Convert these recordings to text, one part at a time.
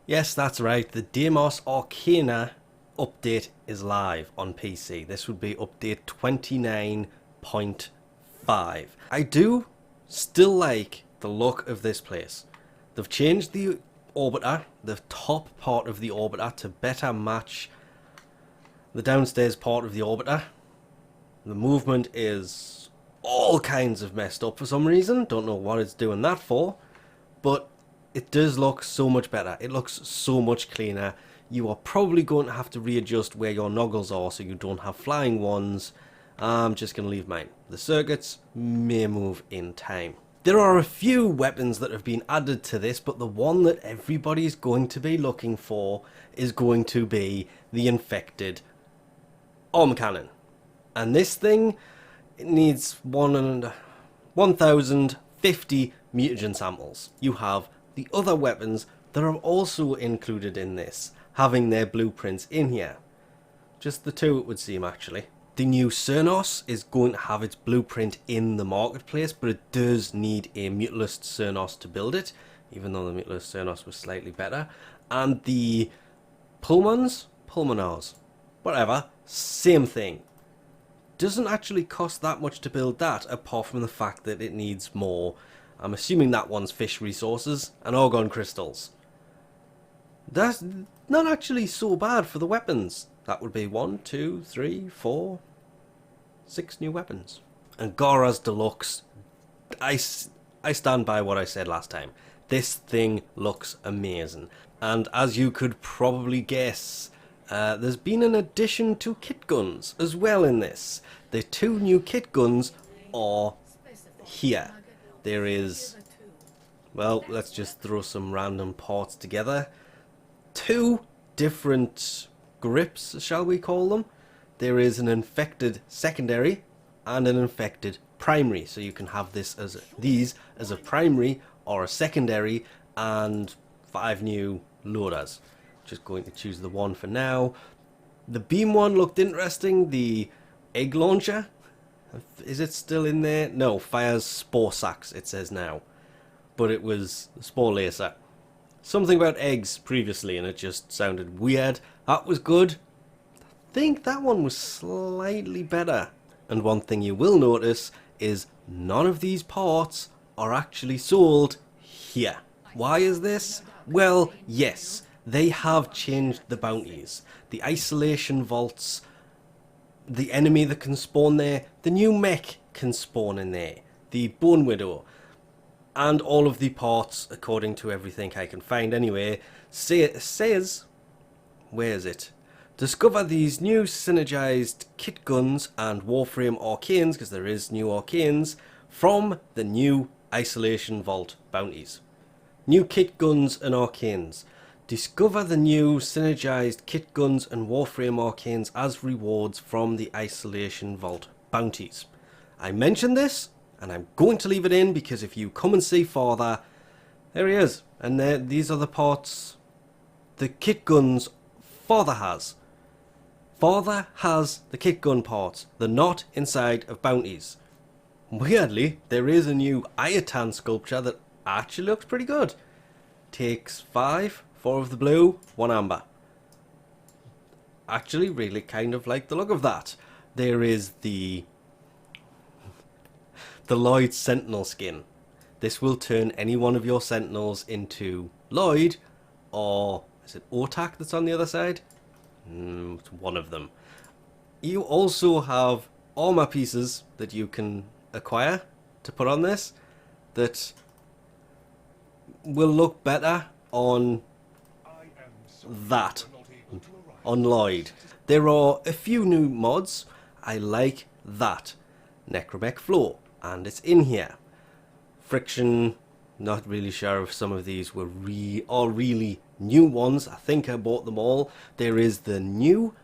Yes, that's right. The Deimos Arcana update is live on PC. This would be update 29.5. I do still like the look of this place. They've changed the orbiter, the top part of the orbiter, to better match the downstairs part of the orbiter. The movement is all kinds of messed up for some reason. Don't know what it's doing that for, but it does look so much better. It looks so much cleaner. You are probably going to have to readjust where your noggles are so you don't have flying ones. I'm just going to leave mine. The circuits may move in time. There are a few weapons that have been added to this, but the one that everybody's going to be looking for is going to be the infected arm cannon. And this thing, it needs 1,050 mutagen samples. You have the other weapons that are also included in this, having their blueprints in here. Just the two, it would seem, actually. The new Cernos is going to have its blueprint in the marketplace, but it does need a Mutalist Cernos to build it, even though the Mutalist Cernos was slightly better. And the Pulmonars, whatever, same thing. Doesn't actually cost that much to build that, apart from the fact that it needs more. I'm assuming that one's fish resources and Argon crystals. That's not actually so bad for the weapons. That would be 1, 2, 3, 4, 6 new weapons. And Gora's Deluxe, I stand by what I said last time. This thing looks amazing. And as you could probably guess, there's been an addition to kit guns as well in this. The two new kit guns are here. There is, well, let's just throw some random parts together. Two different grips, shall we call them. There is an infected secondary and an infected primary. So you can have these as a primary or a secondary, and 5 new loaders. Just going to choose the one for now. The beam one looked interesting. The egg launcher, is it still in there? No, fires spore sacs, it says now. But it was spore laser. Something about eggs previously, and it just sounded weird. That was good. I think that one was slightly better. And one thing you will notice is none of these parts are actually sold here. Why is this? Well, yes, they have changed the bounties. The isolation vaults, the enemy that can spawn there, the new mech can spawn in there, the Bone Widow, and all of the parts, according to everything I can find anyway, says, where is it? Discover these new synergized kit guns and Warframe Arcanes, because there is new Arcanes, from the new Isolation Vault bounties. New kit guns and Arcanes. Discover the new synergized kit guns and Warframe Arcanes as rewards from the Isolation Vault bounties. I mentioned this, and I'm going to leave it in because if you come and see Father, there he is. And these are the parts, the kit guns Father has. Father has the kit gun parts. They're not inside of bounties. Weirdly, there is a new Ayatan sculpture that actually looks pretty good. Takes 5, 4 of the blue, 1 amber. Actually, really kind of like the look of that. There is the Lloyd Sentinel skin. This will turn any one of your Sentinels into Lloyd, or is it Otak that's on the other side? It's one of them. You also have armor pieces that you can acquire to put on this that will look better on that, on Lloyd. There are a few new mods. I like that. Necromech Flow, and it's in here. Friction, not really sure if some of these were really new ones. I think I bought them all. There is the new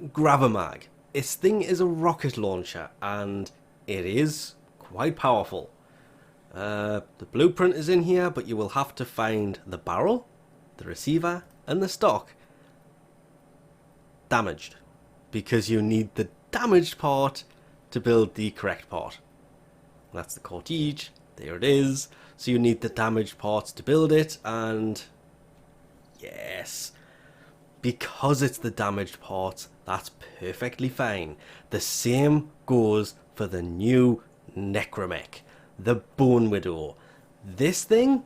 Gravamag. This thing is a rocket launcher, and it is quite powerful. The blueprint is in here, but you will have to find the barrel, the receiver, and the stock damaged, because you need the damaged part to build the correct part. That's the cortege. There it is. So you need the damaged parts to build it, and Yes. Because it's the damaged parts, that's perfectly fine. The same goes for the new Necromech, the Bone Widow. This thing,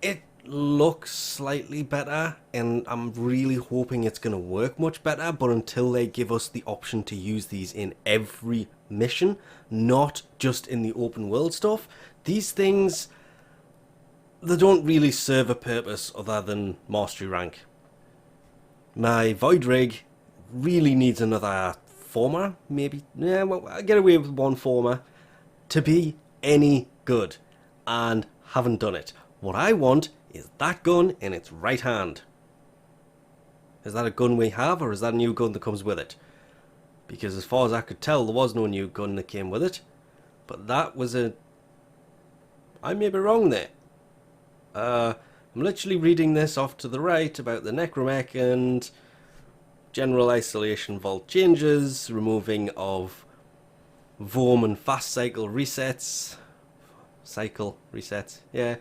it looks slightly better, and I'm really hoping it's going to work much better, but until they give us the option to use these in every mission, not just in the open world stuff, these things, they don't really serve a purpose other than mastery rank. My Void Rig really needs another former, maybe. Yeah, well, I get away with one former to be any good, and haven't done it. What I want is that gun in its right hand. Is that a gun we have, or is that a new gun that comes with it? Because as far as I could tell, there was no new gun that came with it. But that was a... I may be wrong there. I'm literally reading this off to the right about the Necromech and general isolation vault changes, removing of Vorm and fast cycle resets. Yeah.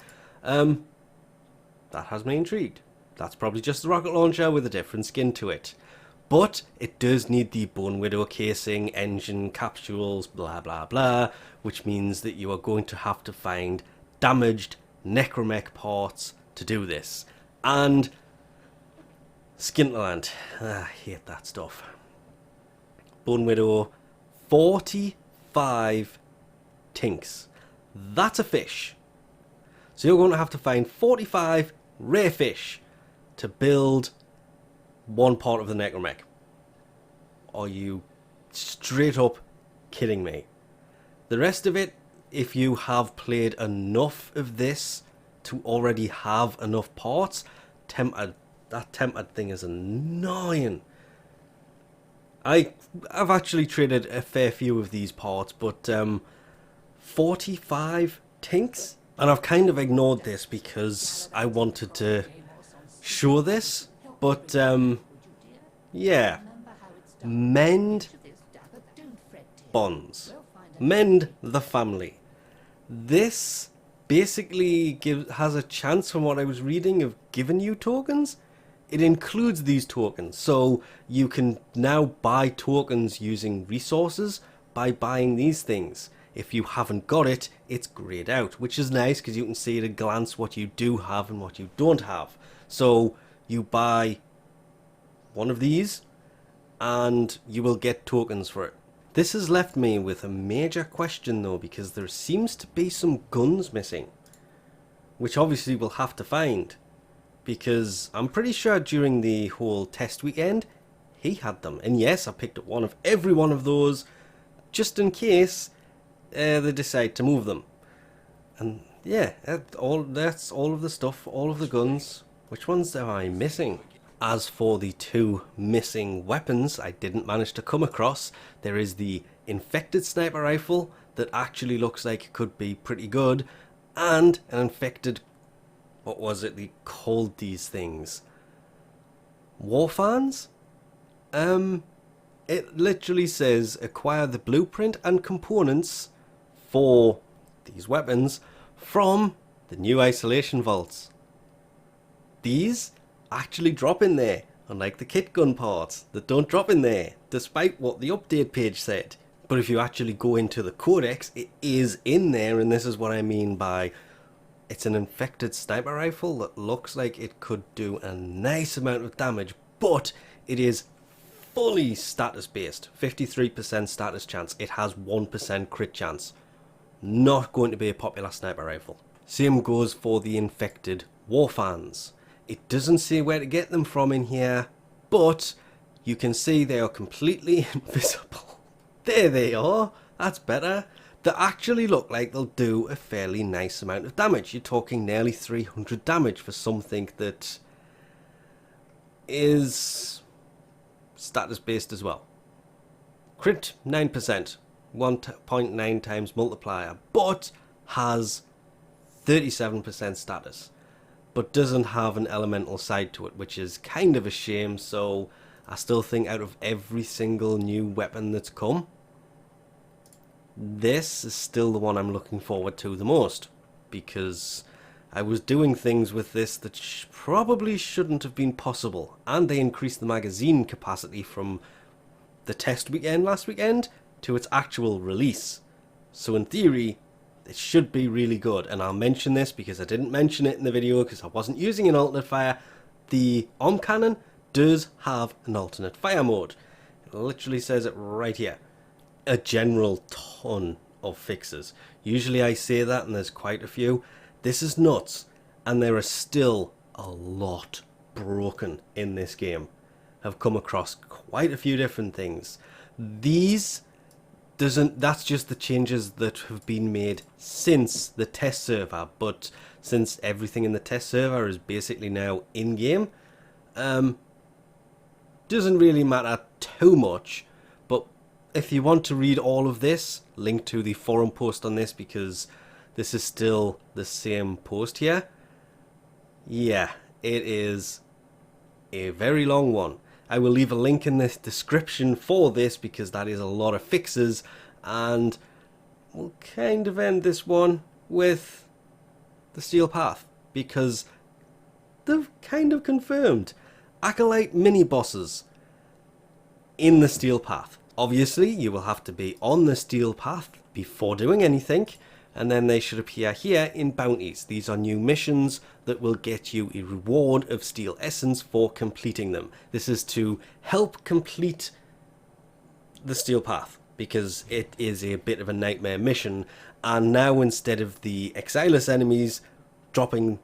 That has me intrigued. That's probably just the rocket launcher with a different skin to it. But it does need the Bone Widow casing, engine, capsules, blah blah blah, which means that you are going to have to find damaged Necromech parts to do this. And Skinterland. I hate that stuff. Bone Widow, 45 tinks. That's a fish. So you're going to have to find 45 rare fish to build one part of the Necromech. Are you straight up kidding me? The rest of it, if you have played enough of this to already have enough parts, that tempered thing is annoying. I've actually traded a fair few of these parts, but 45 tinks? And I've kind of ignored this because I wanted to show this, but yeah. Mend bonds. Mend the family. This basically has a chance, from what I was reading, of giving you tokens. It includes these tokens, so you can now buy tokens using resources by buying these things. If you haven't got it, it's grayed out, which is nice because you can see at a glance what you do have and what you don't have. So you buy one of these and you will get tokens for it. This has left me with a major question though, because there seems to be some guns missing, which obviously we'll have to find, because I'm pretty sure during the whole test weekend he had them. And yes, I picked up one of every one of those just in case they decide to move them. And yeah, that's all of the stuff, all of the guns. Which ones am I missing? As for the two missing weapons I didn't manage to come across, there is the infected sniper rifle that actually looks like it could be pretty good, and an infected, what was it they called these things? War fans? It literally says acquire the blueprint and components for these weapons from the new isolation vaults. These actually drop in there, unlike the kit gun parts that don't drop in there, despite what the update page said. But if you actually go into the codex, it is in there, and this is what I mean by it's an infected sniper rifle that looks like it could do a nice amount of damage, but it is fully status based. 53% status chance. It has 1% crit chance. Not going to be a popular sniper rifle. Same goes for the infected war fans. It doesn't say where to get them from in here, but you can see they are completely invisible. There they are. That's better. They actually look like they'll do a fairly nice amount of damage. You're talking nearly 300 damage for something that is status based as well. Crit 9%, 1.9 times multiplier, but has 37% status, but doesn't have an elemental side to it, which is kind of a shame. So I still think out of every single new weapon that's come, this is still the one I'm looking forward to the most, because I was doing things with this that probably shouldn't have been possible, and they increased the magazine capacity from the test weekend last weekend to its actual release. So in theory, it should be really good, and I'll mention this because I didn't mention it in the video because I wasn't using an alternate fire. The Om Cannon does have an alternate fire mode. It literally says it right here. A general ton of fixes. Usually I say that and there's quite a few. This is nuts, and there are still a lot broken in this game. I've come across quite a few different things. That's just the changes that have been made since the test server, but since everything in the test server is basically now in-game, doesn't really matter too much. But if you want to read all of this, link to the forum post on this, because this is still the same post here. Yeah, it is a very long one. I will leave a link in the description for this because that is a lot of fixes, and we'll kind of end this one with the Steel Path because they've kind of confirmed Acolyte mini bosses in the Steel Path. Obviously, you will have to be on the Steel Path before doing anything, and then they should appear here in bounties. These are new missions that will get you a reward of Steel Essence for completing them. This is to help complete the Steel Path because it is a bit of a nightmare mission, and now instead of the Exilus enemies dropping,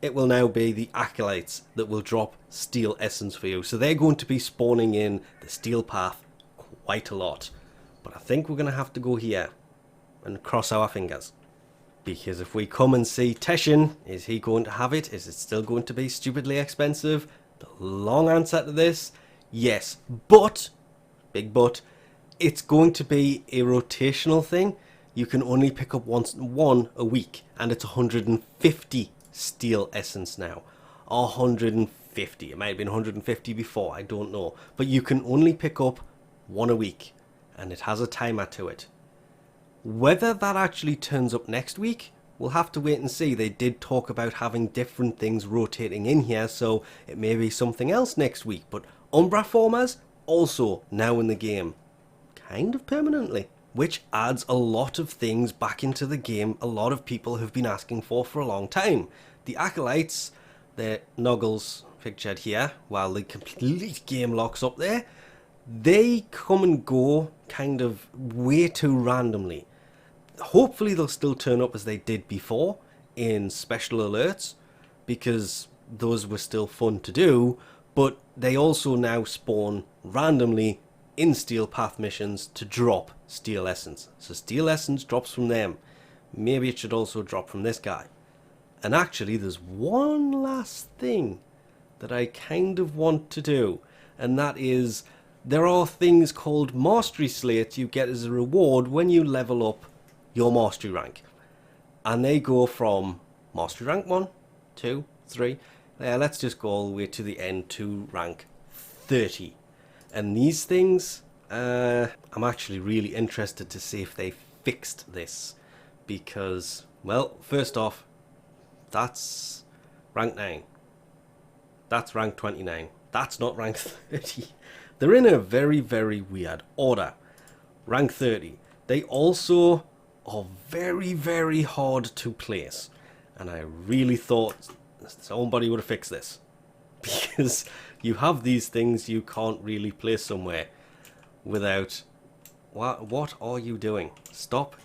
it will now be the Acolytes that will drop Steel Essence for you. So they're going to be spawning in the Steel Path quite a lot. But I think we're going to have to go here and cross our fingers. Because if we come and see Teshin, is he going to have it? Is it still going to be stupidly expensive? The long answer to this, yes. But, big but, it's going to be a rotational thing. You can only pick up one a week, and it's 150 Steel Essence now. 150. It might have been 150 before, I don't know. But you can only pick up one a week, and it has a timer to it. Whether that actually turns up next week, we'll have to wait and see. They did talk about having different things rotating in here, so it may be something else next week. But Umbra Formers also now in the game, kind of permanently, which adds a lot of things back into the game a lot of people have been asking for a long time. The Acolytes, the Noggles pictured here, while the complete game locks up there, they come and go kind of way too randomly. Hopefully they'll still turn up as they did before in special alerts, because those were still fun to do, but they also now spawn randomly in Steel Path missions to drop Steel Essence. So Steel Essence drops from them. Maybe it should also drop from this guy. And actually there's one last thing that I kind of want to do, and that is there are things called Mastery Slates you get as a reward when you level up your Mastery rank. And they go from Mastery rank 1, 2, 3, let's just go all the way to the end to rank 30. And these things, I'm actually really interested to see if they fixed this. Because, well, first off, that's rank 9. That's rank 29. That's not rank 30. They're in a very, very weird order. Rank 30. They also are very, very hard to place. And I really thought somebody would have fixed this. Because you have these things you can't really place somewhere without... What are you doing? Stop.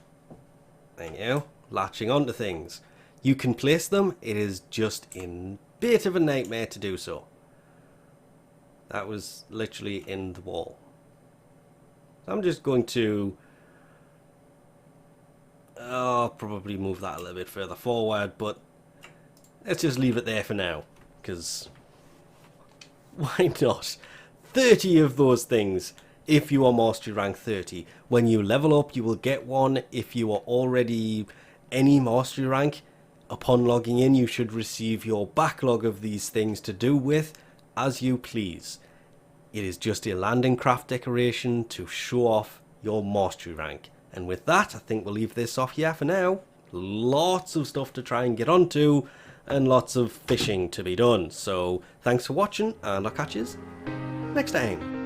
Thank you. Latching onto things. You can place them. It is just a bit of a nightmare to do so. That was literally in the wall. I'm just going to probably move that a little bit further forward, but let's just leave it there for now, because why not? 30 of those things if you are Mastery rank 30. When you level up, you will get one. If you are already any Mastery rank, upon logging in, you should receive your backlog of these things to do with as you please. It is just a landing craft decoration to show off your Mastery rank. And with that, I think we'll leave this off here for now. lots of stuff to try and get onto, and lots of fishing to be done. So thanks for watching, and I'll catch you next time.